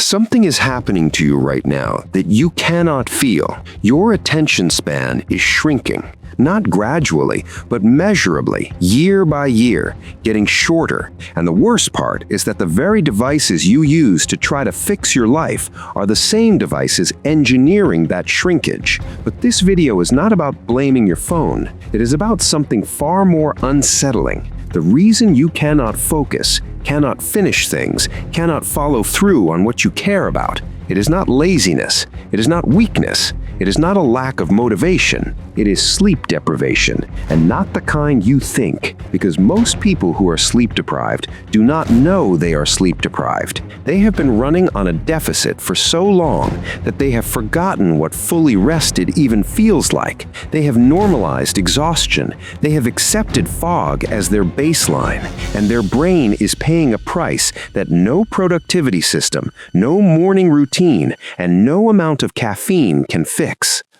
Something is happening to you right now that you cannot feel. Your attention span is shrinking. Not gradually, but measurably, year by year, getting shorter. And the worst part is that the very devices you use to try to fix your life are the same devices engineering that shrinkage. But this video is not about blaming your phone. It is about something far more unsettling. The reason you cannot focus, cannot finish things, cannot follow through on what you care about. It is not laziness. It is not weakness. It is not a lack of motivation. It is sleep deprivation, and not the kind you think, because most people who are sleep deprived do not know they are sleep deprived. They have been running on a deficit for so long that they have forgotten what fully rested even feels like. They have normalized exhaustion. They have accepted fog as their baseline, and their brain is paying a price that no productivity system, no morning routine, and no amount of caffeine can fix.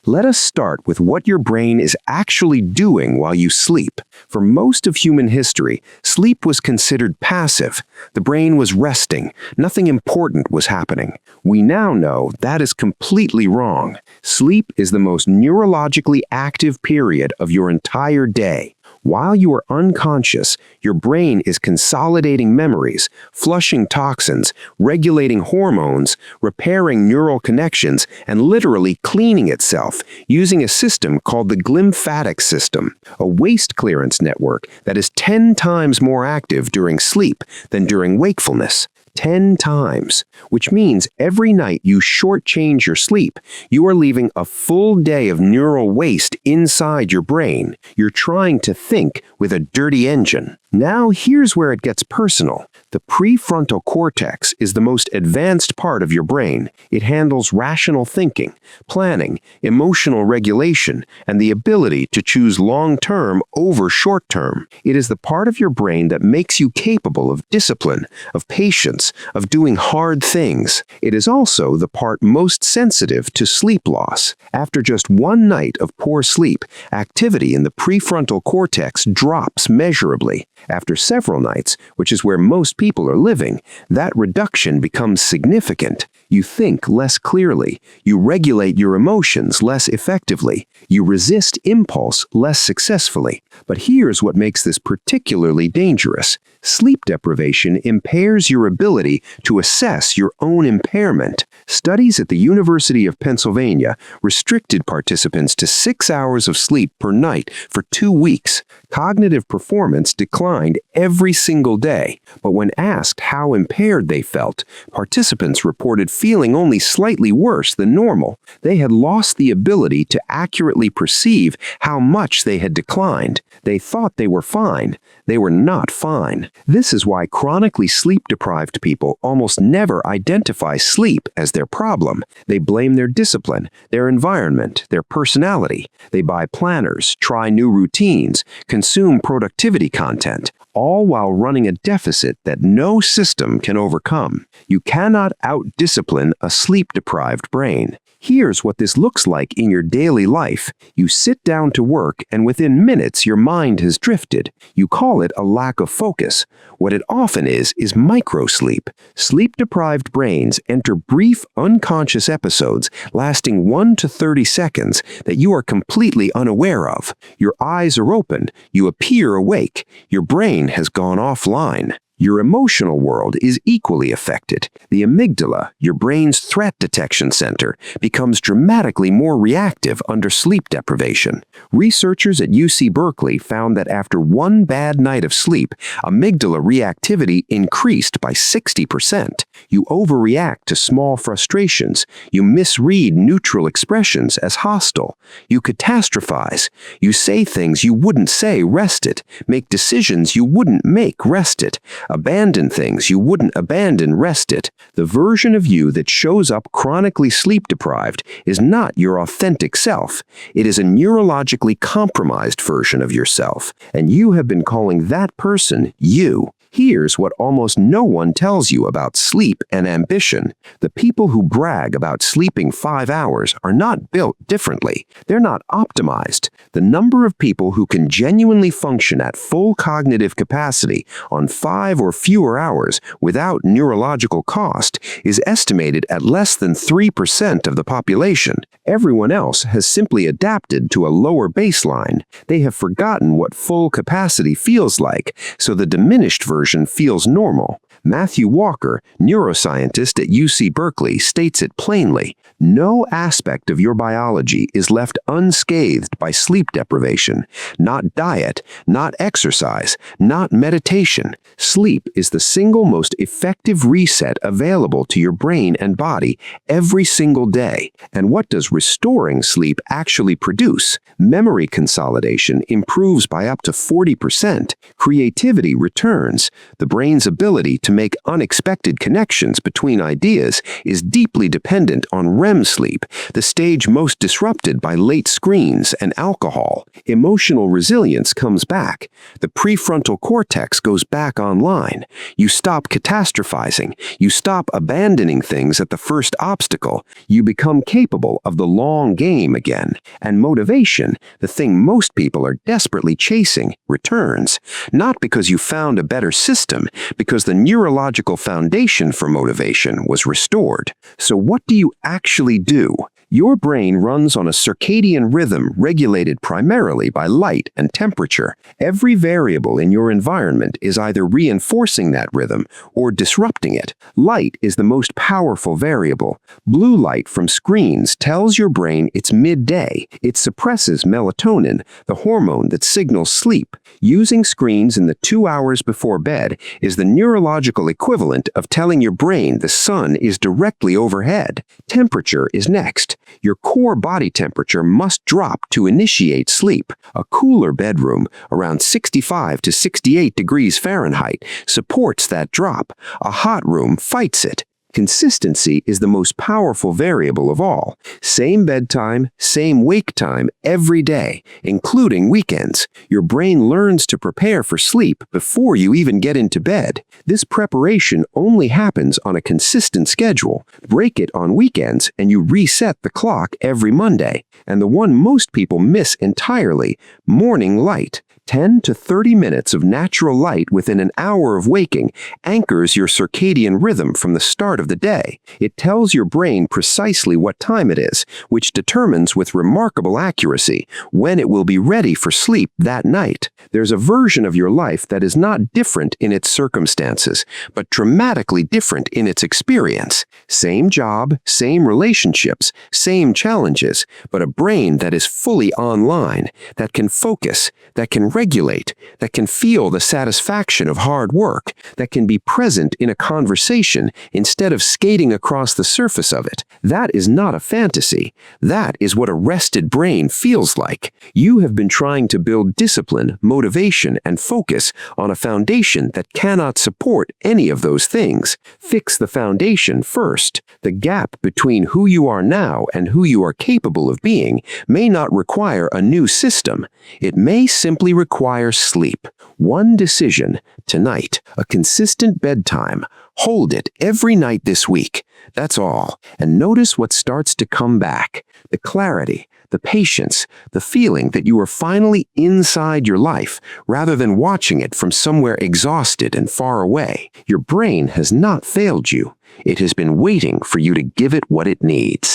Let us start with what your brain is actually doing while you sleep. For most of human history, sleep was considered passive. The brain was resting. Nothing important was happening. We now know that is completely wrong. Sleep is the most neurologically active period of your entire day. While you are unconscious, your brain is consolidating memories, flushing toxins, regulating hormones, repairing neural connections, and literally cleaning itself using a system called the glymphatic system, a waste clearance network that is 10 times more active during sleep than during wakefulness. 10 times, which means every night you shortchange your sleep, you are leaving a full day of neural waste inside your brain. You're trying to think with a dirty engine. Now here's where it gets personal. The prefrontal cortex is the most advanced part of your brain. It handles rational thinking, planning, emotional regulation, and the ability to choose long-term over short-term. It is the part of your brain that makes you capable of discipline, of patience, of doing hard things. It is also the part most sensitive to sleep loss. After just one night of poor sleep, activity in the prefrontal cortex drops measurably. After several nights, which is where most people are living, that reduction becomes significant. You think less clearly. You regulate your emotions less effectively. You resist impulse less successfully. But here's what makes this particularly dangerous. Sleep deprivation impairs your ability to assess your own impairment. Studies at the University of Pennsylvania restricted participants to 6 hours of sleep per night for 2 weeks. Cognitive performance declined every single day, but when asked how impaired they felt, participants reported feeling only slightly worse than normal. They had lost the ability to accurately perceive how much they had declined. They thought they were fine. They were not fine. This is why chronically sleep-deprived people almost never identify sleep as their problem. They blame their discipline, their environment, their personality. They buy planners, try new routines, consume productivity content, all while running a deficit that no system can overcome. You cannot out-discipline a sleep-deprived brain. Here's what this looks like in your daily life. You sit down to work, and within minutes your mind has drifted. You call it a lack of focus. What it often is microsleep. Sleep-deprived brains enter brief, unconscious episodes lasting 1 to 30 seconds that you are completely unaware of. Your eyes are open. You appear awake. Your brain has gone offline. Your emotional world is equally affected. The amygdala, your brain's threat detection center, becomes dramatically more reactive under sleep deprivation. Researchers at UC Berkeley found that after one bad night of sleep, amygdala reactivity increased by 60%. You overreact to small frustrations. You misread neutral expressions as hostile. You catastrophize. You say things you wouldn't say rested. Make decisions you wouldn't make rested. Abandon things you wouldn't abandon rested. The version of you that shows up chronically sleep-deprived is not your authentic self. It is a neurologically compromised version of yourself, and you have been calling that person you. Here's what almost no one tells you about sleep and ambition. The people who brag about sleeping 5 hours are not built differently. They're not optimized. The number of people who can genuinely function at full cognitive capacity on 5 or fewer hours without neurological cost is estimated at less than 3% of the population. Everyone else has simply adapted to a lower baseline. They have forgotten what full capacity feels like, so the diminished version feels normal. Matthew Walker, neuroscientist at UC Berkeley, states it plainly. No aspect of your biology is left unscathed by sleep deprivation. Not diet, not exercise, not meditation. Sleep is the single most effective reset available to your brain and body every single day. And what does restoring sleep actually produce? Memory consolidation improves by up to 40%. Creativity returns. The brain's ability to make unexpected connections between ideas is deeply dependent on REM sleep, the stage most disrupted by late screens and alcohol. Emotional resilience comes back. The prefrontal cortex goes back online. You stop catastrophizing. You stop abandoning things at the first obstacle. You become capable of the long game again. And motivation, the thing most people are desperately chasing, returns. Not because you found a better system, because the neurological foundation for motivation was restored. So what do you actually do? Your brain runs on a circadian rhythm regulated primarily by light and temperature. Every variable in your environment is either reinforcing that rhythm or disrupting it. Light is the most powerful variable. Blue light from screens tells your brain it's midday. It suppresses melatonin, the hormone that signals sleep. Using screens in the 2 hours before bed is the neurological equivalent of telling your brain the sun is directly overhead. Temperature is next. Your core body temperature must drop to initiate sleep. A cooler bedroom, around 65 to 68 degrees Fahrenheit, supports that drop. A hot room fights it. Consistency is the most powerful variable of all. Same bedtime, same wake time every day, including weekends. Your brain learns to prepare for sleep before you even get into bed. This preparation only happens on a consistent schedule. Break it on weekends and you reset the clock every Monday. And the one most people miss entirely, morning light. 10 to 30 minutes of natural light within an hour of waking anchors your circadian rhythm from the start of the day. It tells your brain precisely what time it is, which determines with remarkable accuracy when it will be ready for sleep that night. There's a version of your life that is not different in its circumstances, but dramatically different in its experience. Same job, same relationships, same challenges, but a brain that is fully online, that can focus, that can regulate, that can feel the satisfaction of hard work, that can be present in a conversation instead of skating across the surface of it. That is not a fantasy. That is what a rested brain feels like. You have been trying to build discipline, motivation, and focus on a foundation that cannot support any of those things. Fix the foundation first. The gap between who you are now and who you are capable of being may not require a new system. It may simply require sleep. One decision, tonight, a consistent bedtime. Hold it every night this week. That's all. And notice what starts to come back. The clarity, the patience, the feeling that you are finally inside your life rather than watching it from somewhere exhausted and far away. Your brain has not failed you. It has been waiting for you to give it what it needs.